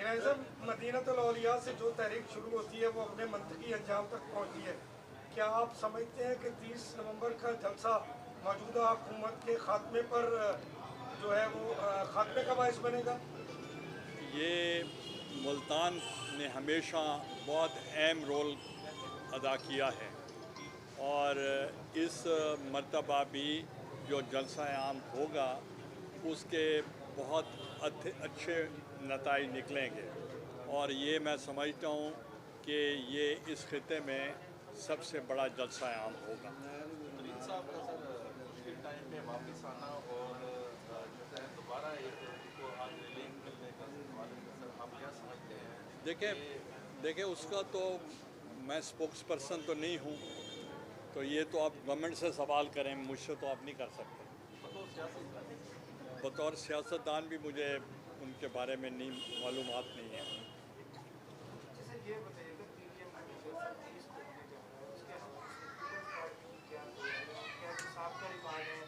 फिनाइज़म मदीनतुल औलिया से जो तहरीक शुरू होती है वो अपने मंतकी अंजाम तक पहुँचती है। क्या आप समझते हैं कि 30 नवंबर का जलसा मौजूदा हुकूमत के खात्मे पर जो है वो खात्मे का बायस बनेगा? ये मुल्तान ने हमेशा बहुत अहम रोल अदा किया है और इस मर्तबा भी जो जलसा आम होगा उसके बहुत अच्छे नताइज निकलेंगे और ये मैं समझता हूँ कि ये इस खिते में सबसे बड़ा जलसा आम होगा। तरीन साहब का सर मुश्किल टाइम पे वापस आना और जो है दोबारा एक उनको आज रिलीफ मिलने का हवाले से सर आप क्या समझते हैं? देखिए उसका तो मैं स्पोक्स पर्सन तो नहीं हूँ, तो ये तो आप गवर्नमेंट से सवाल करें, मुझसे तो आप नहीं कर सकते। बतौर सियासतदान भी मुझे उनके बारे में नहीं मालूमात नहीं है। जैसे ये बताइएगा पीडीएम उसके क्या क्या जो साबका रिकॉर्ड है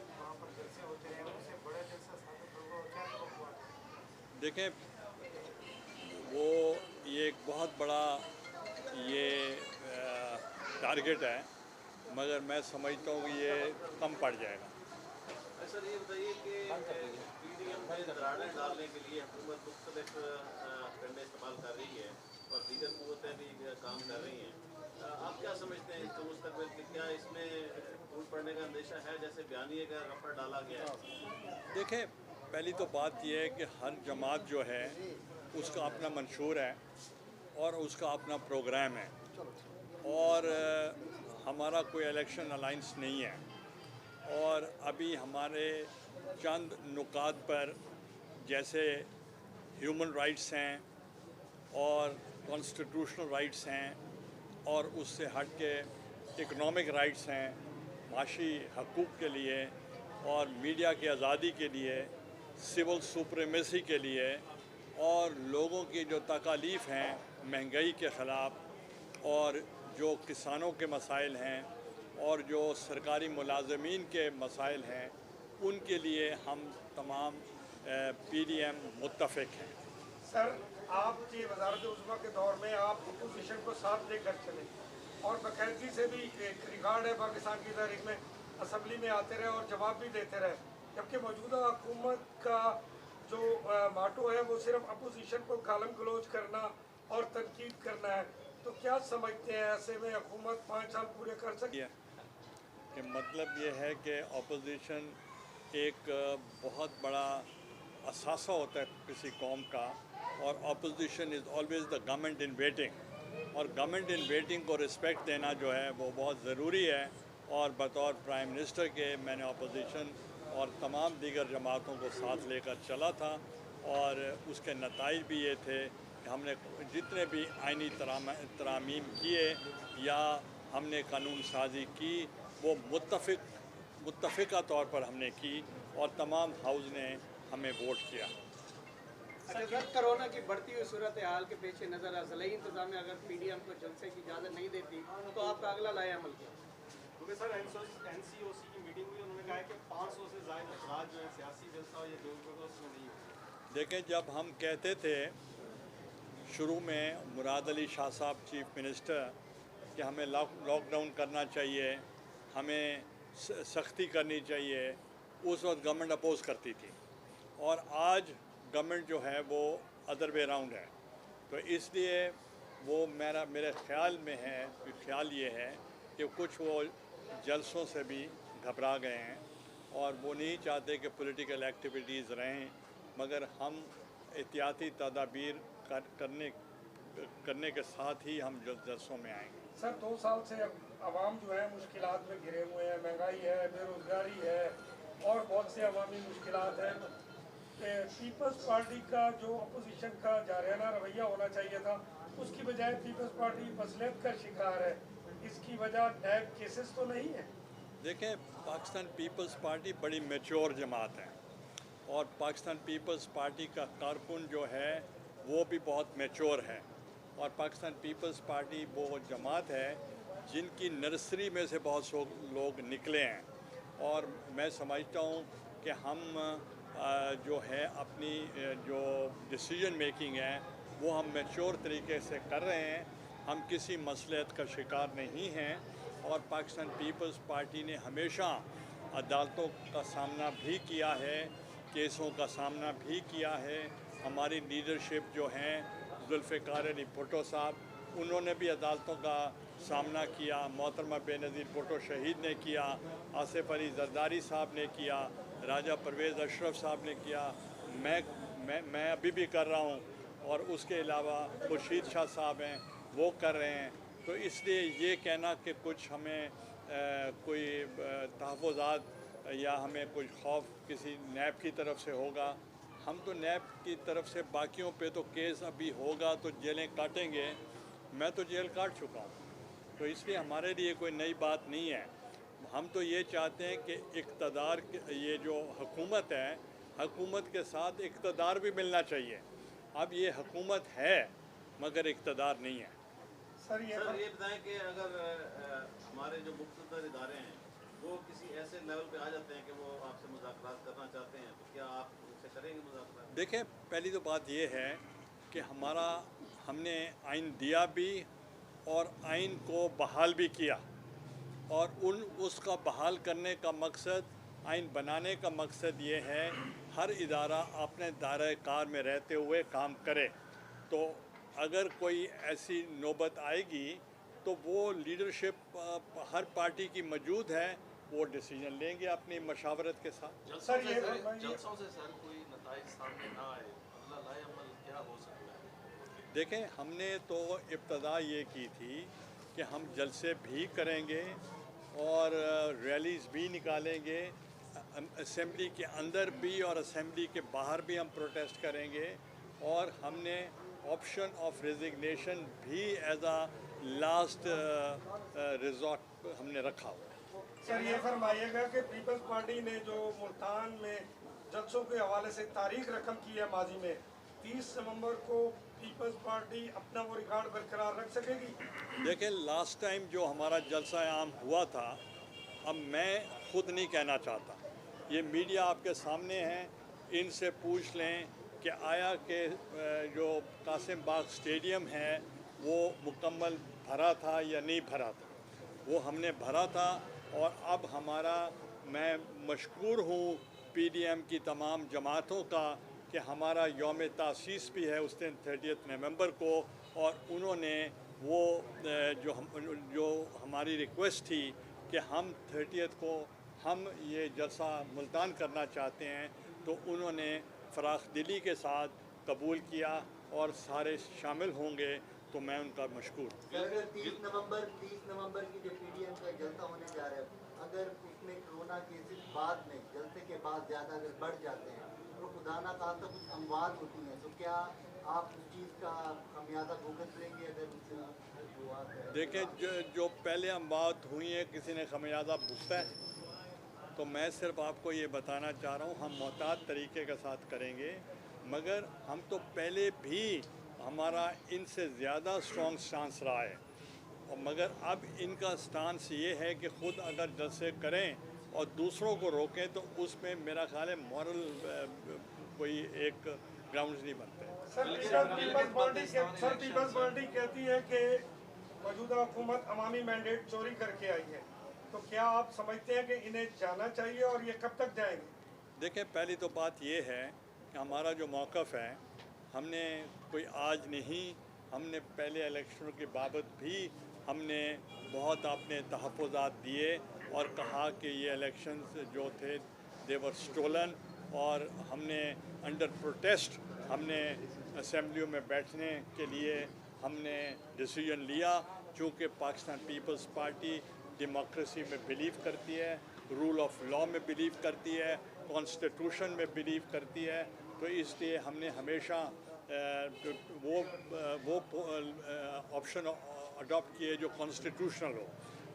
वहाँ पर जलसे होते रहे उससे बड़ा जलसा साबित होगा और क्या हुआ? देखें वो ये एक बहुत बड़ा ये टारगेट है, मगर मैं समझता हूँ कि ये कम पड़ जाएगा। सर ये बताइए कि पीडीएम में दरारें डालने के लिए हुकूमत मुख्तलिफ फंडे इस्तेमाल कर रही है और दीगर कुव्वतें भी काम कर रही हैं। आप क्या समझते हैं इसका मुस्तकबिल कि क्या इसमें टूट पड़ने का अंदेशा है, जैसे बयानिए का रफा डाला गया है? देखें पहली तो बात यह है कि हर जमात जो है उसका अपना मंशूर है और उसका अपना प्रोग्राम है और हमारा कोई इलेक्शन अलाइंस नहीं है और अभी हमारे चंद नुकात पर जैसे ह्यूमन राइट्स हैं और कॉन्स्टिट्यूशनल राइट्स हैं और उससे हट के इकनॉमिक राइट्स हैं, माशी हकूक़ के लिए और मीडिया की आज़ादी के लिए, सिविल सुप्रीमेसी के लिए और लोगों की जो तकालीफ़ हैं महंगाई के ख़िलाफ़ और जो किसानों के मसाइल हैं और जो सरकारी मुलाजमीन के मसाइल हैं, उनके लिए हम तमाम पीडीएम मुत्तफ़िक हैं। सर आपकी वज़ारत उज़्मा के दौर में आप अपोजिशन को साथ लेकर चले और बाकायदगी से भी एक रिकॉर्ड है पाकिस्तान की तारीख में, असम्बली में आते रहे और जवाब भी देते रहे, जबकि मौजूदा हुकूमत का जो माटो है वो सिर्फ अपोजिशन को गालम गलोच करना और तनकीद करना है। तो क्या समझते हैं ऐसे में हुकूमत 5 साल पूरे कर सकती है? कि मतलब ये है कि अपोजिशन एक बहुत बड़ा असासा होता है किसी कौम का और opposition is always the government in waiting और गवर्नमेंट इन वेटिंग को रिस्पेक्ट देना जो है वो बहुत ज़रूरी है और बतौर प्राइम मिनिस्टर के मैंने अपोजिशन और तमाम दीगर जमातों को साथ लेकर चला था और उसके नताइज भी ये थे कि हमने जितने भी आइनी तरामीम किए या हमने कानून साजी की वो मुत्तफ़िका तौर पर हमने की और तमाम हाउस ने हमें वोट किया। अच्छा सर, कोरोना की बढ़ती हुई सूरत हाल के पेश नज़र अज़लई इंतजाम में अगर पीडीएम को जलसे की इजाज़त नहीं देती तो आपका अगला लाएअमल क्या? क्योंकि सर एनसीओसी की मीटिंग हुई, उन्होंने कहा कि 500 से ज़्यादा अखराज जो है सियासी जलसा ये जो उसमें नहीं होगा। देखें जब हम कहते थे शुरू में मुराद अली शाह साहब चीफ मिनिस्टर कि हमें लॉकडाउन करना चाहिए, हमें सख्ती करनी चाहिए, उस वक्त गवर्नमेंट अपोज़ करती थी और आज गवर्नमेंट जो है वो अदर वे राउंड है। तो इसलिए वो मेरे ख्याल में है कि ख्याल ये है कि कुछ वो जलसों से भी घबरा गए हैं और वो नहीं चाहते कि पॉलिटिकल एक्टिविटीज़ रहें, मगर हम एहतियाती तदाबीर करने के साथ ही हम जलसों में आएंगे। सर 2 साल से अवाम जो है मुश्किलात में घिरे हुए हैं, महंगाई है, बेरोज़गारी है और बहुत से अवामी मुश्किलात हैं। पीपल्स पार्टी का जो अपोजिशन का जारियाना रवैया होना चाहिए था उसकी बजाय पीपल्स पार्टी मसलियत का शिकार है, इसकी वजह नैब केसेस तो नहीं है? देखें पाकिस्तान पीपल्स पार्टी बड़ी मैच्योर जमात है और पाकिस्तान पीपल्स पार्टी का कारकुन जो है वो भी बहुत मैच्योर है और पाकिस्तान पीपल्स पार्टी वो जमात है जिनकी नर्सरी में से बहुत से लोग निकले हैं और मैं समझता हूँ कि हम जो है अपनी जो डिसीजन मेकिंग है वो हम मैच्योर तरीके से कर रहे हैं। हम किसी मसलियत का शिकार नहीं हैं और पाकिस्तान पीपल्स पार्टी ने हमेशा अदालतों का सामना भी किया है, केसों का सामना भी किया है। हमारी लीडरशिप जो हैं जुल्फ़िकार अली भुट्टो साहब, उन्होंने भी अदालतों का सामना किया। मोहतरमा बेनज़ीर भुट्टो शहीद ने किया, आसिफ अली जरदारी साहब ने किया, राजा परवेज़ अशरफ साहब ने किया, मैं अभी भी कर रहा हूँ, और उसके अलावा खुर्शीद शाह साहब हैं वो कर रहे हैं। तो इसलिए ये कहना कि कुछ हमें कोई तहफ़्फ़ुज़ात या हमें कुछ खौफ किसी नैब की तरफ से होगा, हम तो नैब की तरफ से बाकियों पे तो केस अभी होगा तो जेलें काटेंगे। मैं तो जेल काट चुका हूँ, तो इसलिए हमारे लिए कोई नई बात नहीं है। हम तो ये चाहते हैं कि इक़्तिदार, ये जो हुकूमत है, हुकूमत के साथ इक़्तिदार भी मिलना चाहिए। अब ये हुकूमत है मगर इक़्तिदार नहीं है। सर ये बताएं कि अगर हमारे जो मुख्तदर इदारे हैं वो किसी ऐसे लेवल पे आ जाते हैं कि वो आपसे मुज़ाकरात करना चाहते हैं, तो क्या आप उनसे करेंगे मुज़ाकरात? देखें, पहली तो बात ये है कि हमने आइन दिया भी और आइन को बहाल भी किया, और उसका बहाल करने का मकसद, आइन बनाने का मकसद ये है हर इदारा अपने दायरे कार में रहते हुए काम करे। तो अगर कोई ऐसी नौबत आएगी तो वो लीडरशिप हर पार्टी की मौजूद है, वो डिसीजन लेंगे अपनी मशावरत के साथ। सर ये जलसों से सर कोई नताइज सामने ना आए, अगला लाएअमल क्या हो सकता है? देखें, हमने तो इब्तदा ये की थी कि हम जलसे भी करेंगे और रैलीज़ भी निकालेंगे, असेंबली के अंदर भी और असेंबली के बाहर भी हम प्रोटेस्ट करेंगे, और हमने ऑप्शन ऑफ रेजिग्नेशन भी एज आ लास्ट रिजॉर्ट हमने रखा हुआ है। सर ये फरमाइएगा कि पीपल्स पार्टी ने जो मुल्तान में जलसों के हवाले से तारीख रकम की है माजी में, 30 नवंबर को पीपल्स पार्टी अपना वो रिकॉर्ड बरकरार रख सकेगी? देखें, लास्ट टाइम जो हमारा जलसा आम हुआ था, अब मैं खुद नहीं कहना चाहता, ये मीडिया आपके सामने है, इनसे पूछ लें कि आया कि जो कासिम बाग स्टेडियम है वो मुकम्मल भरा था या नहीं भरा था। वो हमने भरा था, और अब मैं मशकूर हूँ PDM की तमाम जमातों का कि हमारा यौम तासीस भी है उस दिन 30 नवंबर को, और उन्होंने वो जो हमारी रिक्वेस्ट थी कि हम 30 को हम ये जलसा मुल्तान करना चाहते हैं, तो उन्होंने फ़राख दिली के साथ कबूल किया और सारे शामिल होंगे, तो मैं उनका मशकूर। 30 नवंबर की जो PDM का जलसा होने जा रहा है, अगर उसमें कोरोना केसेस बाद में जलसे के बाद ज़्यादा अगर बढ़ जाते हैं तो खुदा ना खास्ता कुछ अमवात होती हैं, तो क्या आप उस चीज़ का खमियाजा भुगत लेंगे अगर उससे? देखें, जो पहले अमवात हुई है किसी ने खमियाजा भुगता है, तो मैं सिर्फ आपको ये बताना चाह रहा हूँ हम मोहतात तरीके के साथ करेंगे, मगर हम तो पहले भी हमारा इनसे ज़्यादा स्ट्रॉन्ग स्टांस रहा है, और मगर अब इनका स्टांस ये है कि ख़ुद अगर जलसे करें और दूसरों को रोकें तो उसमें मेरा ख्याल है मॉरल कोई एक ग्राउंड्स नहीं बनते। सर पीपल्स पार्टी कहती है कि मौजूदा हुकूमत अवामी मैंडेट चोरी करके आई है, तो क्या आप समझते हैं कि इन्हें जाना चाहिए और ये कब तक जाएंगे? देखें, पहली तो बात ये है कि हमारा जो मौक़िफ़ है, हमने कोई आज नहीं, हमने पहले इलेक्शनों की बाबत भी हमने बहुत अपने तहफ़्फ़ुज़ात दिए और कहा कि ये इलेक्शंस जो थे देवर स्टोलन, और हमने अंडर प्रोटेस्ट हमने असेंबलियों में बैठने के लिए हमने डिसीजन लिया, चूँकि पाकिस्तान पीपल्स पार्टी डेमोक्रेसी में बिलीव करती है, रूल ऑफ लॉ में बिलीव करती है, कॉन्स्टिट्यूशन में बिलीव करती है, तो इसलिए हमने हमेशा वो ऑप्शन अडॉप्ट किए जो कॉन्स्टिट्यूशनल हो।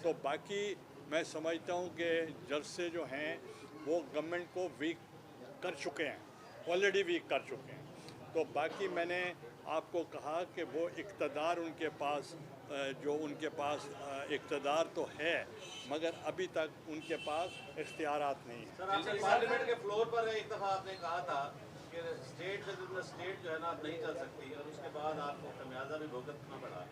तो बाकी मैं समझता हूँ कि जलसे जो हैं वो गवर्नमेंट को वीक कर चुके हैं, ऑलरेडी वीक कर चुके हैं। तो बाकी मैंने आपको कहा कि वो इक़्तिदार उनके पास जो उनके पास इक़्तिदार तो है, मगर अभी तक उनके पास इख्तियारात नहीं है। सर, आपने पार्लियामेंट के फ्लोर पर एक दफ़ा आपने कहा था कि स्टेट जो है ना आप नहीं चल सकती और उसके बाद आपको खमियाजा भी भुगतना पड़ा।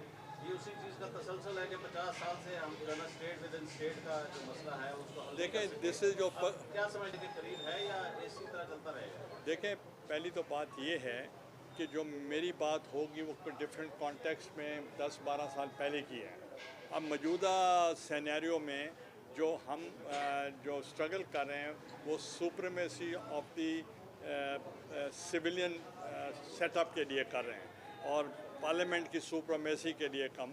ये उसी चीज़ का तसलसल है कि 50 साल से हम जो है ना स्टेट विद इन स्टेट का जो मसला है उसको हल देखें, दिस इज़ जो क्या समझने के करीब है या इसी तरह चलता रहेगा? देखें, पहली तो बात ये है कि जो मेरी बात होगी वो डिफरेंट कॉन्टेक्स्ट में 10-12 साल पहले की है। अब मौजूदा सिनेरियो में जो हम जो स्ट्रगल कर रहे हैं वो supremacy of the civilian setup के लिए कर रहे हैं और पार्लियामेंट की सुप्रीमेसी के लिए काम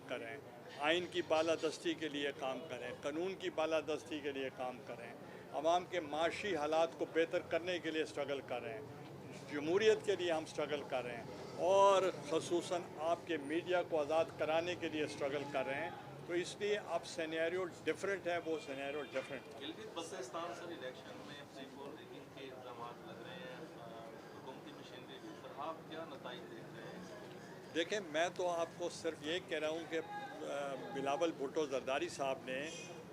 कर रहे हैं, आइन की बालादस्ती के लिए काम करें, कानून की बालादस्ती के लिए काम करें, आवाम के माशी हालात को बेहतर करने के लिए स्ट्रगल कर रहे हैं, जमहूरियत के लिए हम स्ट्रगल कर रहे हैं और ख़ुसूसन आपके मीडिया को आज़ाद कराने के लिए स्ट्रगल कर रहे हैं। तो इसलिए अब सिनेरियो डिफरेंट है, वो सिनेरियो डिफरेंट है। गिलगित बल्तिस्तान सर इलेक्शन में प्री-पोल रिगिंग के इल्ज़ाम लग रहे हैं हुकूमती मशीनरी के ऊपर, आप क्या नताइज देख रहे हैं? देखें, मैं तो आपको सिर्फ ये कह रहा हूँ कि बिलावल भुट्टो जरदारी साहब ने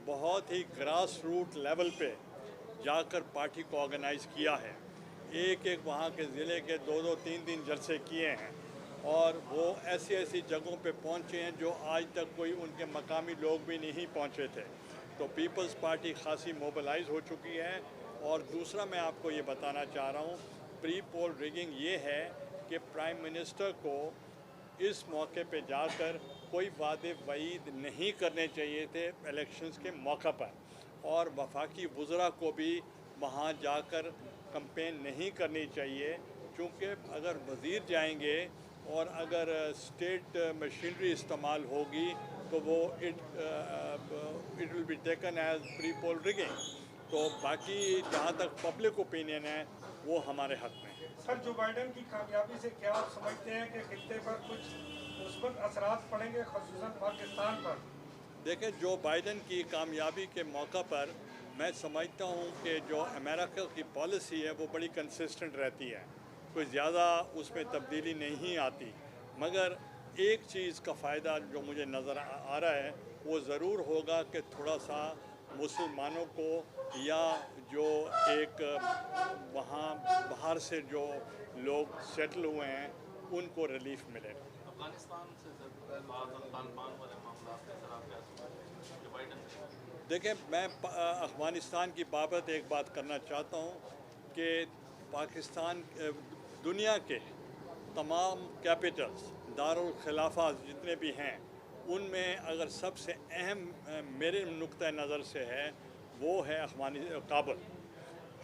बहुत ही ग्रास रूट लेवल पे जाकर पार्टी को ऑर्गेनाइज़ किया है। एक वहाँ के ज़िले के 2-2, 3-3 जलसे किए हैं और वो ऐसी जगहों पे पहुँचे हैं जो आज तक कोई उनके मकामी लोग भी नहीं पहुँचे थे। तो पीपल्स पार्टी खासी मोबिलाइज हो चुकी है। और दूसरा मैं आपको ये बताना चाह रहा हूँ, प्री पोल रिगिंग ये है कि प्राइम मिनिस्टर को इस मौके पे जाकर कोई वादे वईद नहीं करने चाहिए थे इलेक्शंस के मौका पर, और वफाकी वज़रा को भी वहाँ जाकर कंपेन नहीं करनी चाहिए, क्योंकि अगर वज़ीर जाएंगे और अगर स्टेट मशीनरी इस्तेमाल होगी तो वो it will be taken as pre poll rigging. तो बाकी जहाँ तक पब्लिक ओपिनियन है वो हमारे हक़ में है। सर, जो बाइडेन की कामयाबी से क्या आप समझते हैं कि खित्ते पर कुछ मुस्बत असरात पड़ेंगे, ख़ुसूसन पाकिस्तान पर? देखें, जो बाइडेन की कामयाबी के मौका पर मैं समझता हूँ कि जो अमेरिका की पॉलिसी है वो बड़ी कंसिस्टेंट रहती है, कोई ज़्यादा उसमें तब्दीली नहीं आती। मगर एक चीज़ का फ़ायदा जो मुझे नज़र आ रहा है वो ज़रूर होगा कि थोड़ा सा मुसलमानों को या जो एक वहाँ बाहर से जो लोग सेटल हुए हैं उनको रिलीफ मिलेगा। अफगानिस्तान से तालिबान वाले मामला के सर आप क्या समझते हैं जो बाइडेन? देखें, मैं अफ़गानिस्तान की बाबत एक बात करना चाहता हूँ कि पाकिस्तान दुनिया के तमाम कैपिटल्स दारुल खिलाफा जितने भी हैं उनमें अगर सबसे अहम मेरे नुक्ता नज़र से है वो है काबुल,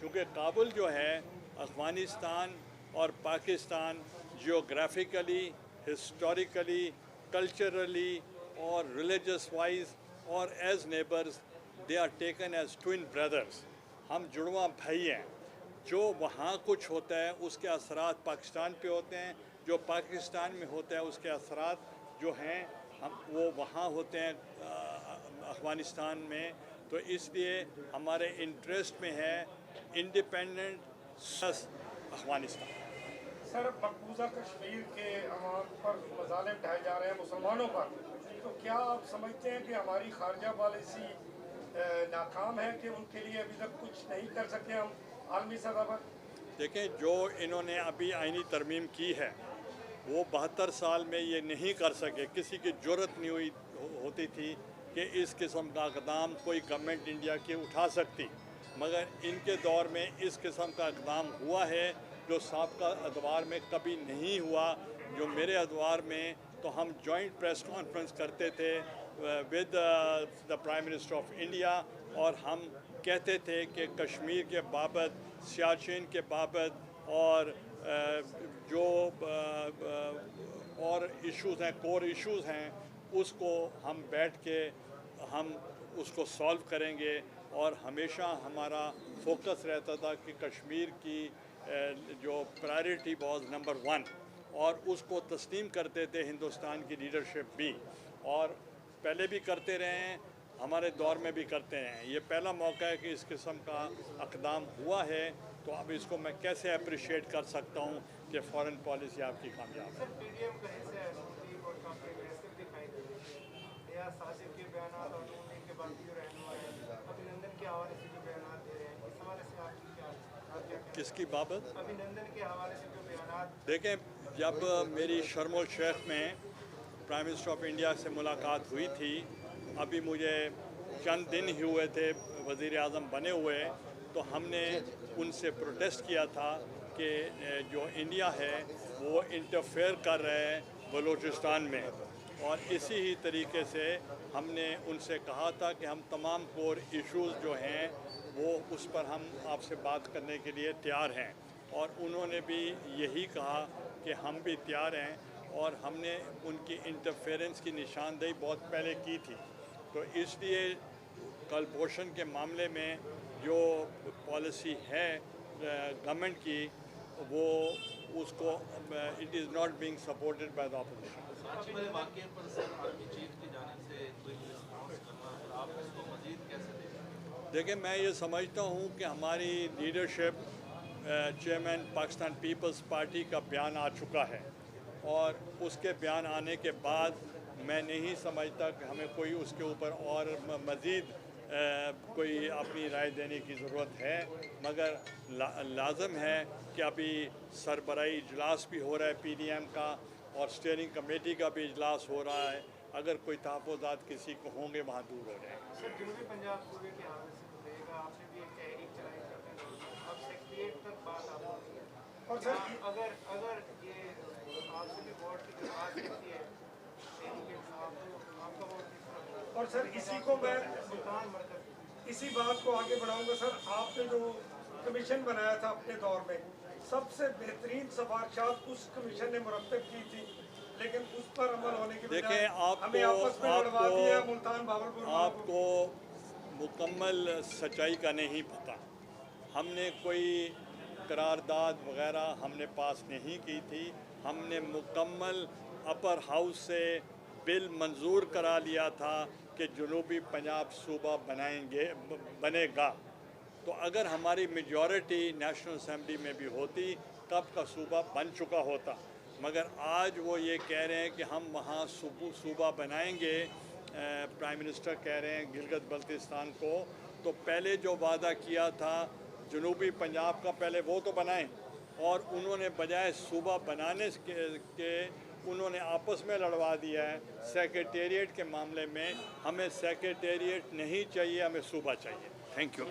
क्योंकि काबुल जो है अफ़गानिस्तान और पाकिस्तान जियोग्राफिकली, हिस्टोरिकली, कल्चरली और रिलीजियस वाइज और as neighbours they are taken as twin brothers. हम जुड़वा भाई हैं। जो वहाँ कुछ होता है उसके असरात पाकिस्तान पे होते हैं, जो पाकिस्तान में होता है उसके असरात जो हैं हम वो वहाँ होते हैं अफ़गानिस्तान में। तो इसलिए हमारे इंटरेस्ट में है इंडिपेंडेंट अफ़गानिस्तान। सर, मकबूजा कश्मीर के अवाम पर मज़ालिम ढाए जा रहे हैं मुसलमानों पर, तो क्या आप समझते हैं कि हमारी खारजा पॉलिसी नाकाम है कि उनके लिए अभी तक कुछ नहीं कर सके हम आलमी सतह पर? देखें, जो इन्होंने अभी आईनी तरमीम की है वो 72 साल में ये नहीं कर सके। किसी की ज़रूरत नहीं होती थी कि इस किस्म का इक़दाम कोई गवर्नमेंट इंडिया की उठा सकती, मगर इनके दौर में इस किस्म का इक़दाम हुआ है जो साबका अदवार में कभी नहीं हुआ। जो मेरे अदवार में तो हम जॉइंट प्रेस कॉन्फ्रेंस करते थे with the prime minister of India और हम कहते थे कि कश्मीर के बाबत, सियाचिन के बाबत और जो और इश्यूज़ हैं, कोर इश्यूज़ हैं, उसको हम बैठ के हम उसको सॉल्व करेंगे। और हमेशा हमारा फोकस रहता था कि कश्मीर की जो प्रायोरिटी वाज नंबर 1 और उसको तस्लीम करते थे हिंदुस्तान की लीडरशिप भी, और पहले भी करते रहे हैं, हमारे दौर में भी करते हैं। ये पहला मौका है कि इस किस्म का इक़दाम हुआ है, तो अब इसको मैं कैसे अप्रिशिएट कर सकता हूँ कि फ़ॉरेन पॉलिसी आपकी कामयाब है। पीडीएम का हिस्सा है मोदी और काफी एग्रेसिव दिखाई दे रही है। रियाज साजिद के बयान और उनके के बाकी जो रहनुमा है अभिनंदन के हवाले से जो बयान दे रहे हैं, इस हवाले से आपकी क्या किसकी बाबत? अभिनंदन के हवाले से जो बयान? देखें, जब मेरी शर्म और शेख में प्राइम मिनिस्टर ऑफ इंडिया से मुलाकात हुई थी, अभी मुझे चंद दिन ही हुए थे वज़ीर आज़म बने हुए, तो हमने उनसे प्रोटेस्ट किया था कि जो इंडिया है वो इंटरफेयर कर रहे हैं बलूचिस्तान में, और इसी ही तरीके से हमने उनसे कहा था कि हम तमाम कोर इश्यूज़ जो हैं वो उस पर हम आपसे बात करने के लिए तैयार हैं, और उन्होंने भी यही कहा कि हम भी तैयार हैं, और हमने उनकी इंटरफेरेंस की निशानदेही बहुत पहले की थी। तो इसलिए कलपोषण के मामले में जो पॉलिसी है गवर्नमेंट की, वो उसको it is not being supported by the opposition. आज वाले वाक़ये पर सर आर्मी चीफ की जानिब से कोई रिस्पॉन्स करना, और आप इसको मज़ीद कैसे देखें? देखिए, मैं ये समझता हूँ कि हमारी लीडरशिप, चेयरमैन पाकिस्तान पीपल्स पार्टी का बयान आ चुका है, और उसके बयान आने के बाद मैं नहीं समझता कि हमें कोई उसके ऊपर और मज़ीद कोई अपनी राय देने की ज़रूरत है, मगर लाजम है कि अभी सरबराही इजलास भी हो रहा है पीडीएम का, और स्टीयरिंग कमेटी का भी इजलास हो रहा है। अगर कोई तहफ़्फ़ुज़ात किसी को होंगे वहाँ दूर हो जाएंगे। सर, जनूबी पंजाब सूबे के हवाले से रहेगा, आपने भी एक तहरीक चलाई करते हैं, अब सेक्रेटरीट तक बात आप होती है, और सर अगर ये आपसे भी वोट की दरख्वास्त रहती है आपका वोट किस तरह? और सर इसी को मैं सुल्तान मरकज इसी बात को आगे बढ़ाऊंगा। सर, आपने जो कमीशन बनाया था अपने दौर में, सबसे बेहतरीन सिफारिशात उस कमीशन ने मुरतब की थी, लेकिन उस पर अमल होने की बजाय हमें आपस में लड़वा दिया। मुल्तान भावलपुर आपको मुकम्मल सच्चाई का नहीं पता। हमने कोई करारदाद वगैरह हमने पास नहीं की थी, हमने मुकम्मल अपर हाउस से बिल मंजूर करा लिया था कि जनूबी पंजाब सूबा बनेगा। तो अगर हमारी मेजॉरिटी नेशनल असेंबली में भी होती तब का सूबा बन चुका होता, मगर आज वो ये कह रहे हैं कि हम वहाँ सूबा बनाएंगे। प्राइम मिनिस्टर कह रहे हैं गिलगित बल्तिस्तान को, तो पहले जो वादा किया था जनूबी पंजाब का, पहले वो तो बनाएं, और उन्होंने बजाय सूबा बनाने के उन्होंने आपस में लड़वा दिया है। सेक्रेटेरिएट के मामले में हमें सेक्रेटेरिएट नहीं चाहिए, हमें सूबा चाहिए। Thank you.